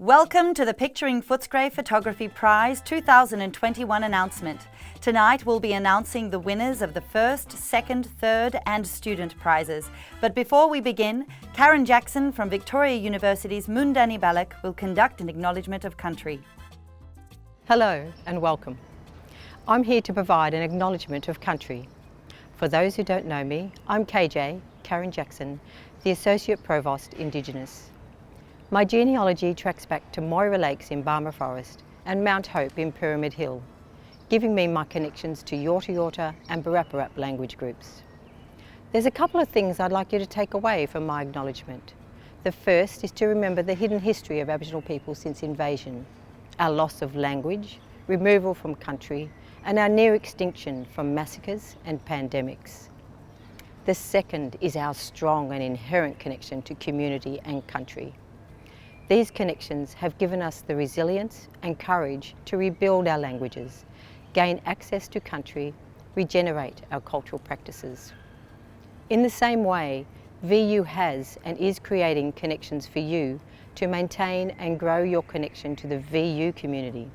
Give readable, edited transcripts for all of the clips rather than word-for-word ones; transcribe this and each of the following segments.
Welcome to the Picturing-Footscray Photography Prize 2021 announcement. Tonight we'll be announcing the winners of the first, second, third and student prizes. But before we begin, Karen Jackson from Victoria University's Mundani Balak will conduct an Acknowledgement of Country. Hello and welcome. I'm here to provide an Acknowledgement of Country. For those who don't know me, I'm KJ, Karen Jackson, the Associate Provost Indigenous. My genealogy tracks back to Moira Lakes in Barmah Forest and Mount Hope in Pyramid Hill, giving me my connections to Yorta Yorta and Barapparap language groups. There's a couple of things I'd like you to take away from my acknowledgement. The first is to remember the hidden history of Aboriginal people since invasion, our loss of language, removal from country, and our near extinction from massacres and pandemics. The second is our strong and inherent connection to community and country. These connections have given us the resilience and courage to rebuild our languages, gain access to country, regenerate our cultural practices. In the same way, VU has and is creating connections for you to maintain and grow your connection to the VU community.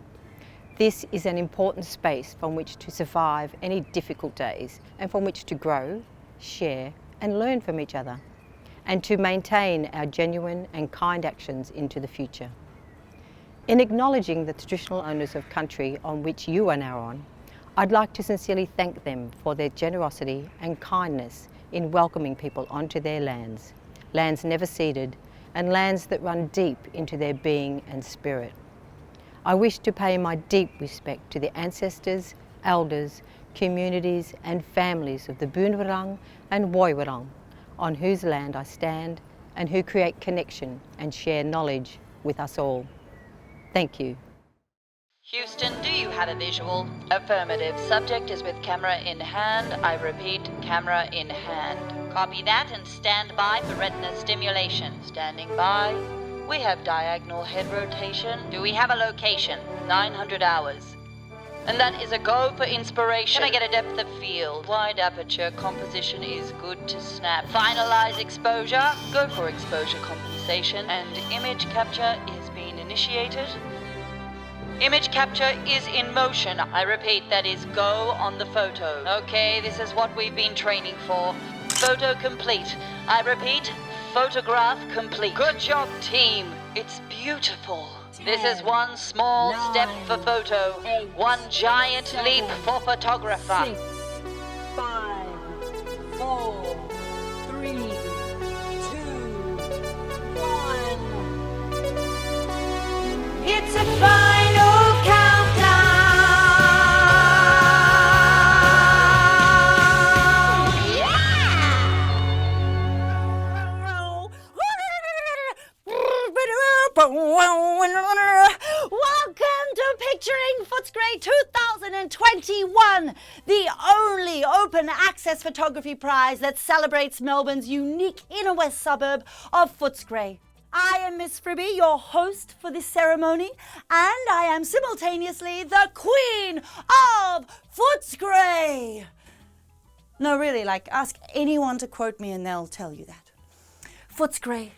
This is an important space from which to survive any difficult days and from which to grow, share and learn from each other, and to maintain our genuine and kind actions into the future. In acknowledging the traditional owners of country on which you are now on, I'd like to sincerely thank them for their generosity and kindness in welcoming people onto their lands, lands never ceded, and lands that run deep into their being and spirit. I wish to pay my deep respect to the ancestors, elders, communities and families of the Boonwurrung and Woiwurrung, on whose land I stand and who create connection and share knowledge with us all. Thank you. Houston, do you have a visual? Affirmative. Subject is with camera in hand. I repeat, camera in hand. Copy that and stand by for retina stimulation. Standing by. We have diagonal head rotation. Do we have a location? 900 hours. And that is a go for inspiration. Can I get a depth of field? Wide aperture composition is good to snap. Finalize exposure. Go for exposure compensation. And image capture is being initiated. Image capture is in motion. I repeat, that is go on the photo. Okay, this is what we've been training for. Photo complete. I repeat, photograph complete. Good job, team. It's beautiful. This is one small step for photo, one giant leap for photographer. 6, 5, 4, 3, 2, 1. It's a final countdown! Welcome to Picturing-Footscray 2021, the only open access photography prize that celebrates Melbourne's unique inner west suburb of Footscray. I am Miss Fribby, your host for this ceremony, and I am simultaneously the Queen of Footscray. No, really, ask anyone to quote me and they'll tell you that. Footscray,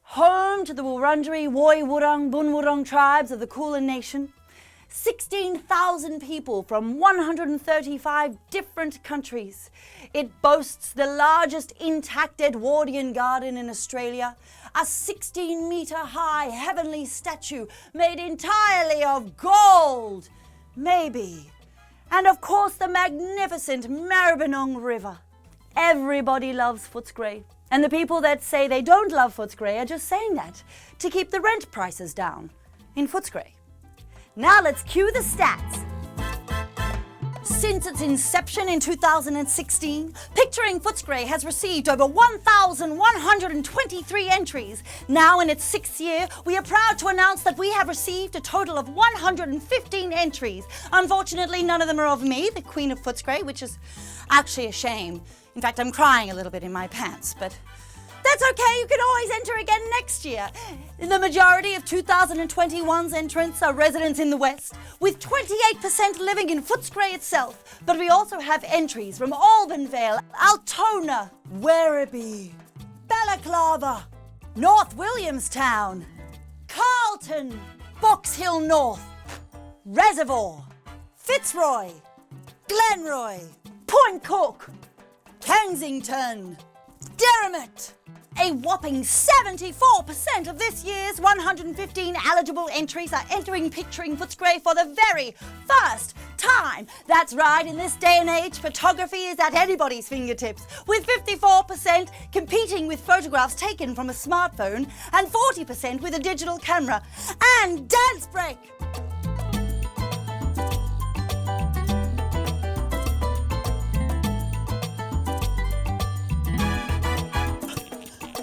home to the Wurundjeri, Woiwurrung, Boonwurrung tribes of the Kulin Nation, 16,000 people from 135 different countries. It boasts the largest intact Edwardian garden in Australia, a 16-metre high heavenly statue made entirely of gold, maybe, and of course the magnificent Maribyrnong River. Everybody loves Footscray. And the people that say they don't love Footscray are just saying that to keep the rent prices down in Footscray. Now let's cue the stats. Since its inception in 2016, Picturing-Footscray has received over 1,123 entries. Now in its 6th year, we are proud to announce that we have received a total of 115 entries. Unfortunately, none of them are of me, the Queen of Footscray, which is actually a shame. In fact, I'm crying a little bit in my pants, but that's okay, you can always enter again next year. The majority of 2021's entrants are residents in the West, with 28% living in Footscray itself. But we also have entries from Albanvale, Altona, Werribee, Balaclava, North Williamstown, Carlton, Carlton, Box Hill North, Reservoir, Fitzroy, Glenroy, Point Cook, Kensington, Derrimut. A whopping 74% of this year's 115 eligible entries are entering Picturing Footscray for the very first time. That's right, in this day and age, photography is at anybody's fingertips, with 54% competing with photographs taken from a smartphone and 40% with a digital camera. And dance break!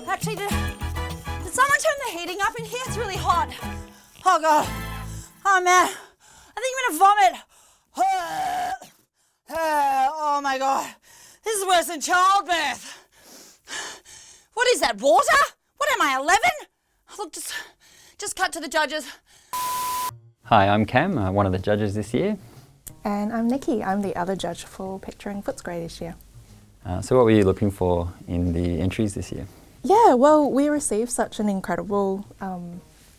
Actually, did someone turn the heating up in here? It's really hot. Oh, God. Oh, man. I think I'm going to vomit. Oh, my God. This is worse than childbirth. What is that, water? What am I, 11? Look, just cut to the judges. Hi, I'm Cam, one of the judges this year. And I'm Nikki. I'm the other judge for Picturing Footscray this year. So what were you looking for in the entries this year? Yeah, well, we received such an incredible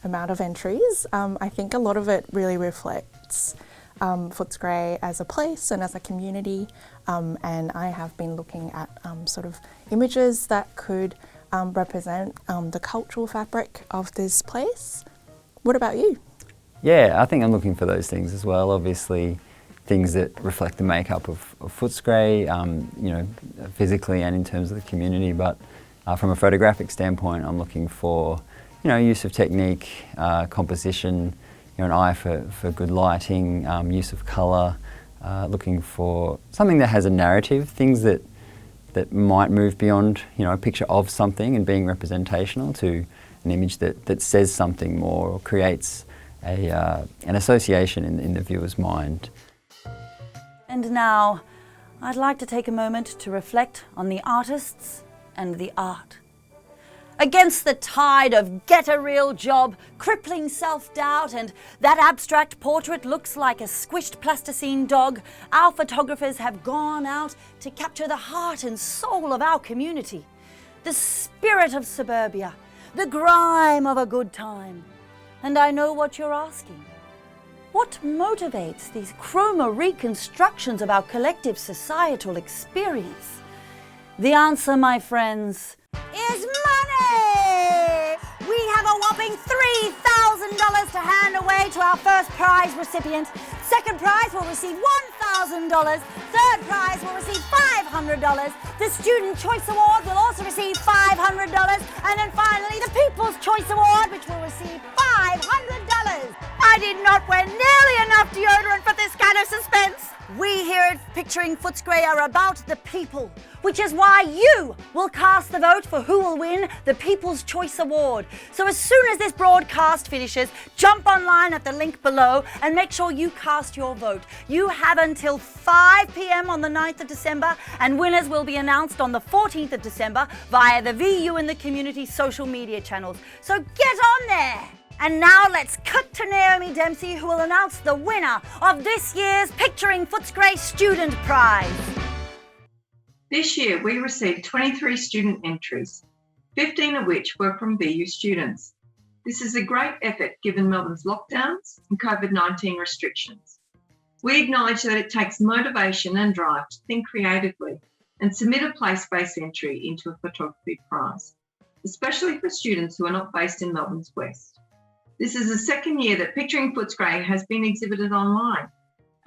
amount of entries. I think a lot of it really reflects Footscray as a place and as a community, and I have been looking at sort of images that could represent the cultural fabric of this place. What about you? Yeah, I think I'm looking for those things as well. Obviously, things that reflect the makeup of Footscray, you know, physically and in terms of the community, but from a photographic standpoint, I'm looking for, you know, use of technique, composition, you know, an eye for good lighting, use of colour, looking for something that has a narrative, things that might move beyond, you know, a picture of something and being representational to an image that says something more or creates an association in the viewer's mind. And now, I'd like to take a moment to reflect on the artists and the art. Against the tide of get a real job, crippling self-doubt, and that abstract portrait looks like a squished plasticine dog, our photographers have gone out to capture the heart and soul of our community, the spirit of suburbia, the grime of a good time. And I know what you're asking. What motivates these chroma reconstructions of our collective societal experience? The answer, my friends, is money! We have a whopping $3,000 to hand away to our first prize recipient. Second prize will receive $1,000. Third prize will receive $500. The Student Choice Award will also receive $500. And then finally, the People's Choice Award, which will receive $500. I did not wear nearly enough deodorant for this kind of suspense. We here at Picturing Footscray are about the people, which is why you will cast the vote for who will win the People's Choice Award. So as soon as this broadcast finishes, jump online at the link below and make sure you cast your vote. You have until 5 p.m. on the 9th of December, and winners will be announced on the 14th of December via the VU and the community social media channels. So get on there! And now let's cut to Naomi Dempsey, who will announce the winner of this year's Picturing Footscray Student Prize. This year we received 23 student entries, 15 of which were from VU students. This is a great effort given Melbourne's lockdowns and COVID-19 restrictions. We acknowledge that it takes motivation and drive to think creatively and submit a place-based entry into a photography prize, especially for students who are not based in Melbourne's West. This is the second year that Picturing Footscray has been exhibited online,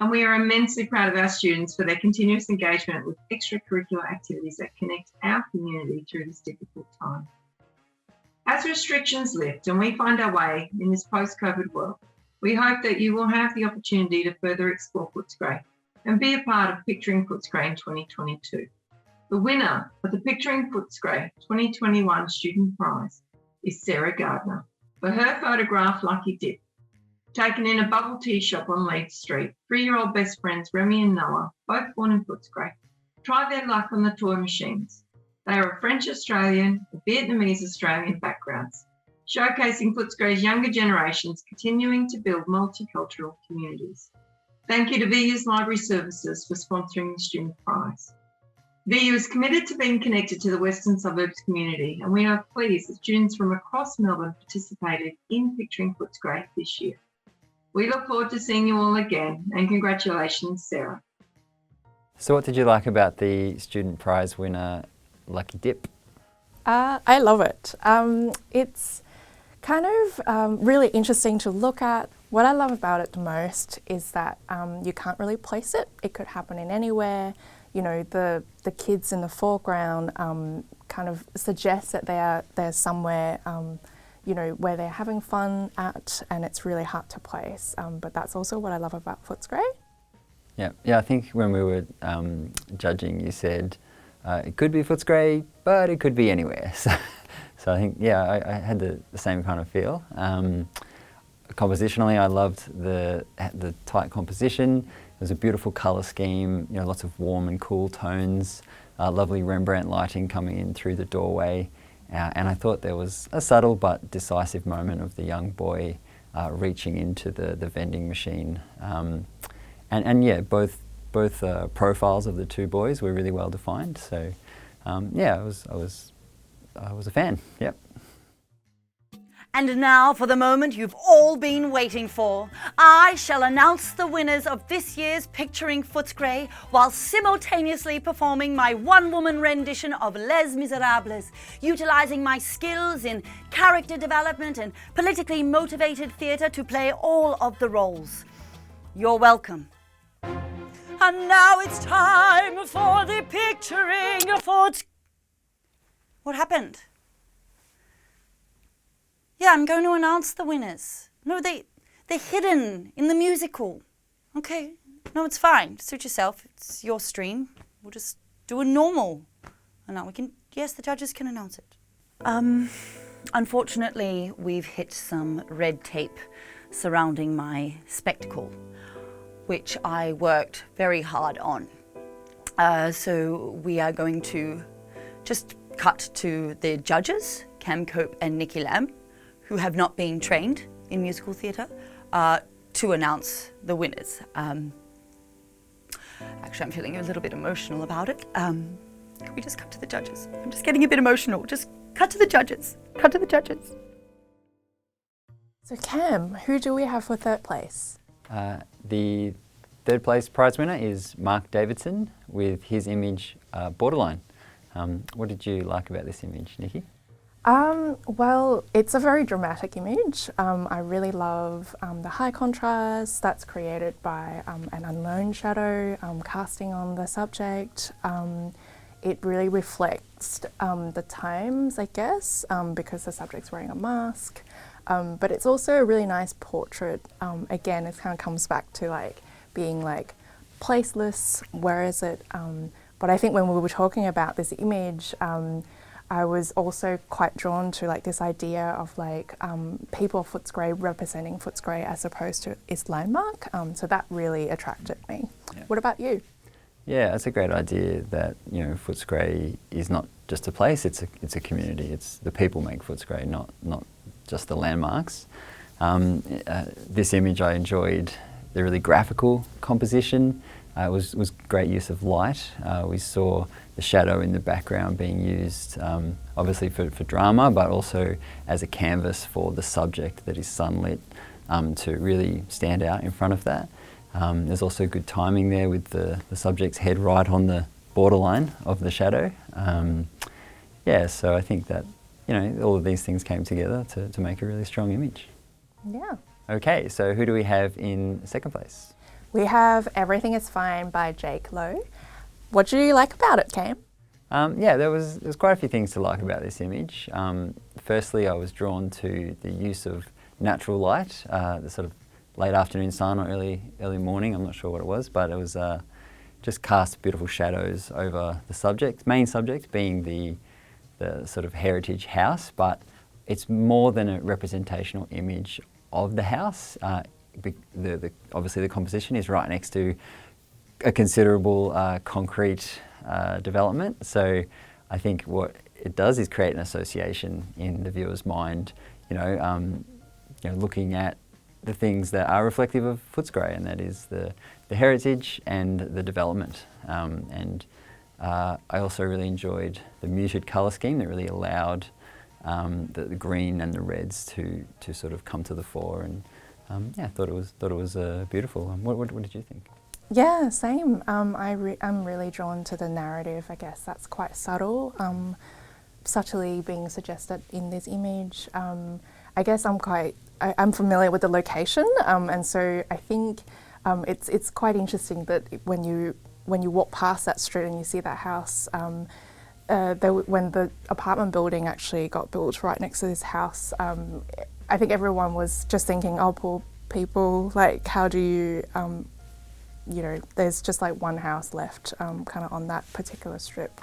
and we are immensely proud of our students for their continuous engagement with extracurricular activities that connect our community through this difficult time. As restrictions lift and we find our way in this post-COVID world, we hope that you will have the opportunity to further explore Footscray and be a part of Picturing Footscray in 2022. The winner of the Picturing Footscray 2021 Student Prize is Sarah Gardner for her photograph Lucky Dip, taken in a bubble tea shop on Leeds Street. 3-year-old best friends Remy and Noah, both born in Footscray, tried their luck on the toy machines. They are a French-Australian and Vietnamese-Australian backgrounds, showcasing Footscray's younger generations continuing to build multicultural communities. Thank you to VU's Library Services for sponsoring the Student Prize. VU is committed to being connected to the Western Suburbs community, and we are pleased that students from across Melbourne participated in Picturing Footscray this year. We look forward to seeing you all again, and congratulations, Sarah. So what did you like about the student prize winner, Lucky Dip? I love it. It's kind of really interesting to look at. What I love about it the most is that you can't really place it. It could happen in anywhere. You know, the kids in the foreground kind of suggest that they're somewhere, you know, where they're having fun at, and it's really hard to place. But that's also what I love about Footscray. Yeah, I think when we were judging, you said it could be Footscray, but it could be anywhere. So I think, yeah, I had the same kind of feel. Compositionally, I loved the tight composition. There's a beautiful colour scheme, you know, lots of warm and cool tones, lovely Rembrandt lighting coming in through the doorway. And I thought there was a subtle but decisive moment of the young boy reaching into the vending machine. And yeah, both profiles of the two boys were really well defined. So yeah, I was a fan. Yep. And now for the moment you've all been waiting for. I shall announce the winners of this year's Picturing Footscray while simultaneously performing my one-woman rendition of Les Miserables, utilising my skills in character development and politically motivated theatre to play all of the roles. You're welcome. And now it's time for the Picturing Footscray. What happened? Yeah, I'm going to announce the winners. No, they're hidden in the musical. Okay, no, it's fine. Suit yourself. It's your stream. We'll just do a normal. And now we can, yes, the judges can announce it. Unfortunately, we've hit some red tape surrounding my spectacle, which I worked very hard on. So we are going to just cut to the judges, Cam Cope and Nikki Lamb, who have not been trained in musical theatre, to announce the winners. Actually, I'm feeling a little bit emotional about it. Can we just cut to the judges? I'm just getting a bit emotional. Just cut to the judges. Cut to the judges. So Cam, who do we have for third place? The third place prize winner is Mark Davidson with his image, Borderline. What did you like about this image, Nikki? Well, it's a very dramatic image. I really love the high contrast that's created by an unknown shadow casting on the subject. It really reflects the times, I guess, because the subject's wearing a mask. But it's also a really nice portrait. Again, it kind of comes back to like being like placeless, where is it? But I think when we were talking about this image, I was also quite drawn to like this idea of like people of Footscray representing Footscray as opposed to its landmark. So that really attracted me. Yeah. What about you? Yeah, it's a great idea that, you know, Footscray is not just a place, it's a community. It's the people make Footscray, not just the landmarks. This image I enjoyed the really graphical composition. It was great use of light. We saw the shadow in the background being used obviously for drama, but also as a canvas for the subject that is sunlit to really stand out in front of that. There's also good timing there with the subject's head right on the borderline of the shadow. Yeah, so I think that, you know, all of these things came together to make a really strong image. Yeah. Okay, so who do we have in second place? We have Everything is Fine by Jake Lowe. What do you like about it, Cam? Yeah, there's quite a few things to like about this image. Firstly, I was drawn to the use of natural light, the sort of late afternoon sun or early morning, I'm not sure what it was, but it was just cast beautiful shadows over the subject, main subject being the sort of heritage house, but it's more than a representational image of the house. Obviously the composition is right next to a considerable concrete development, so I think what it does is create an association in the viewer's mind, you know, looking at the things that are reflective of Footscray, and that is the heritage and the development. And I also really enjoyed the muted colour scheme that really allowed the green and the reds to sort of come to the fore, and yeah, I thought it was beautiful. What did you think? Yeah, same. I'm really drawn to the narrative. I guess that's quite subtle, subtly being suggested in this image. I guess I'm familiar with the location, and so I think it's quite interesting that when you walk past that street and you see that house, when the apartment building actually got built right next to this house, I think everyone was just thinking, oh, poor people, like how do you, there's just like one house left kind of on that particular strip.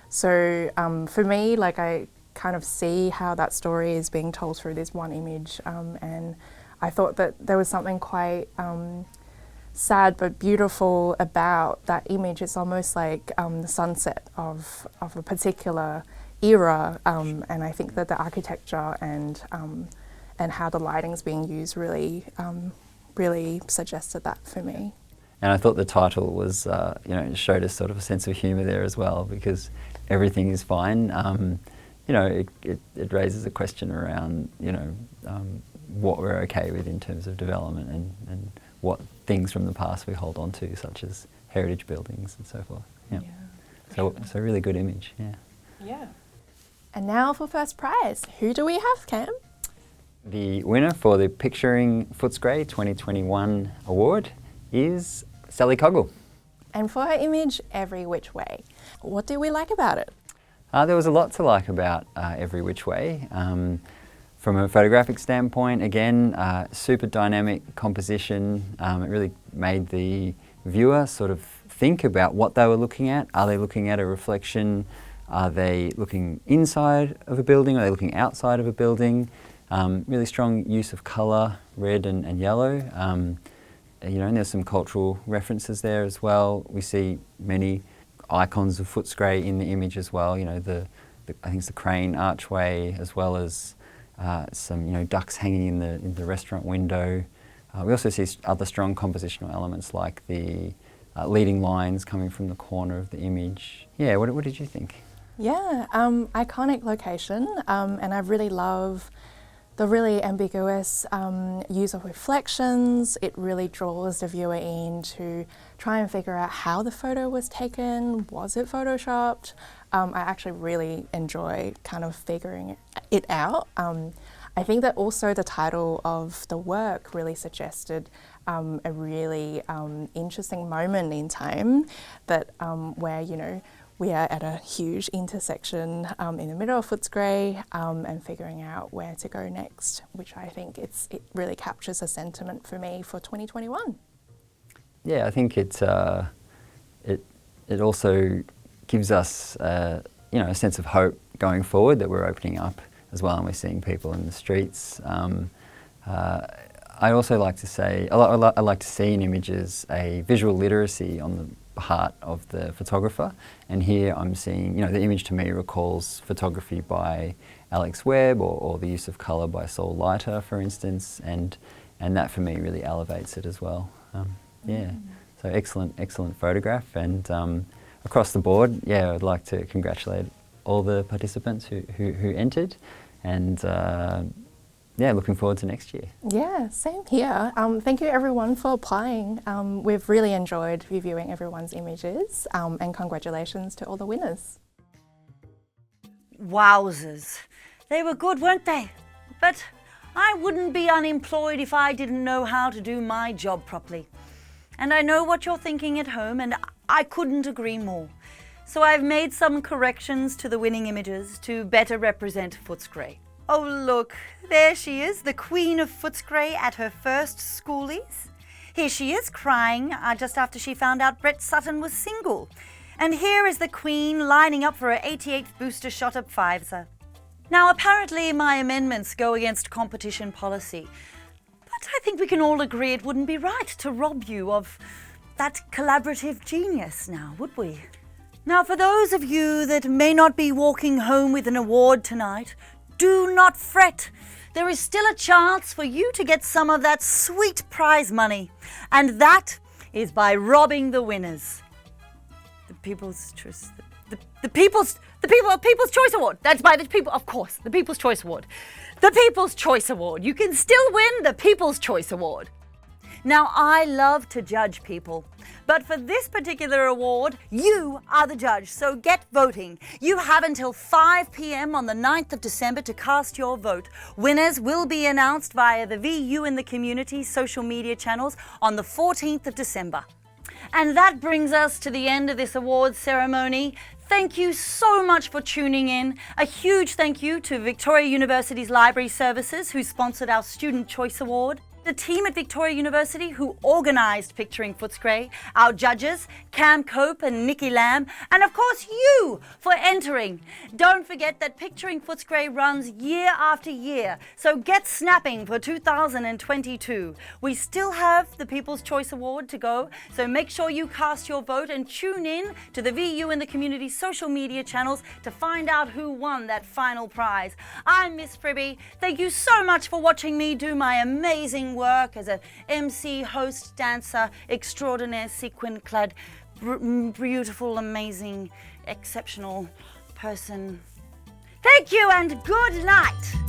So for me, like I kind of see how that story is being told through this one image, and I thought that there was something quite sad but beautiful about that image. It's almost like the sunset of a particular era, and I think that the architecture and how the lighting's being used really suggested that for me. And I thought the title was, it showed us sort of a sense of humour there as well, because everything is fine. It raises a question around, what we're okay with in terms of development and what things from the past we hold on to, such as heritage buildings and so forth. Yeah. So really good image. Yeah. Yeah. And now for first prize. Who do we have, Cam? The winner for the Picturing-footscray 2021 award is Sally Coggle. And for her image, Every Which Way. What do we like about it? There was a lot to like about Every Which Way. From a photographic standpoint, again, super dynamic composition. It really made the viewer sort of think about what they were looking at. Are they looking at a reflection? Are they looking inside of a building? Are they looking outside of a building? Really strong use of colour, red and yellow. And there's some cultural references there as well. We see many icons of Footscray in the image as well. I think it's the crane archway, as well as some ducks hanging in the restaurant window. We also see other strong compositional elements like the leading lines coming from the corner of the image. Yeah, what did you think? Yeah, iconic location, and I really love the really ambiguous use of reflections. It really draws the viewer in to try and figure out how the photo was taken. Was it photoshopped? I actually really enjoy kind of figuring it out. I think that also the title of the work really suggested a really interesting moment in time that where, we are at a huge intersection in the middle of Footscray and figuring out where to go next, which I think it really captures a sentiment for me for 2021. Yeah, I think it also gives us a sense of hope going forward, that we're opening up as well and we're seeing people in the streets. I also like to say, I like to see in images a visual literacy on the part of the photographer, and here I'm seeing, the image to me recalls photography by Alex Webb or the use of colour by Saul Leiter, for instance, and that for me really elevates it as well. So excellent photograph, and across the board, I'd like to congratulate all the participants who entered, and looking forward to next year. Yeah, same here. Thank you everyone for applying. We've really enjoyed reviewing everyone's images, and congratulations to all the winners. Wowzers. They were good, weren't they? But I wouldn't be unemployed if I didn't know how to do my job properly. And I know what you're thinking at home, and I couldn't agree more. So I've made some corrections to the winning images to better represent Footscray. Oh look, there she is, the Queen of Footscray at her first schoolies. Here she is crying just after she found out Brett Sutton was single. And here is the Queen lining up for her 88th booster shot at Fiveser. Now apparently my amendments go against competition policy, but I think we can all agree it wouldn't be right to rob you of that collaborative genius now, would we? Now for those of you that may not be walking home with an award tonight, do not fret. There is still a chance for you to get some of that sweet prize money, and that is by robbing the winners. The People's Choice. The People's Choice Award. That's by the people, of course. The People's Choice Award. The People's Choice Award. You can still win the People's Choice Award. Now, I love to judge people, but for this particular award, you are the judge, so get voting. You have until 5 p.m. on the 9th of December to cast your vote. Winners will be announced via the VU in the Community social media channels on the 14th of December. And that brings us to the end of this awards ceremony. Thank you so much for tuning in. A huge thank you to Victoria University's Library Services, who sponsored our Student Choice Award, the team at Victoria University who organised Picturing Footscray, our judges, Cam Cope and Nikki Lamb, and of course you for entering. Don't forget that Picturing Footscray runs year after year, so get snapping for 2022. We still have the People's Choice Award to go, so make sure you cast your vote and tune in to the VU and the Community social media channels to find out who won that final prize. I'm Miss Fribby. Thank you so much for watching me do my amazing work as an MC, host, dancer, extraordinaire, sequin-clad, beautiful, amazing, exceptional person. Thank you and good night.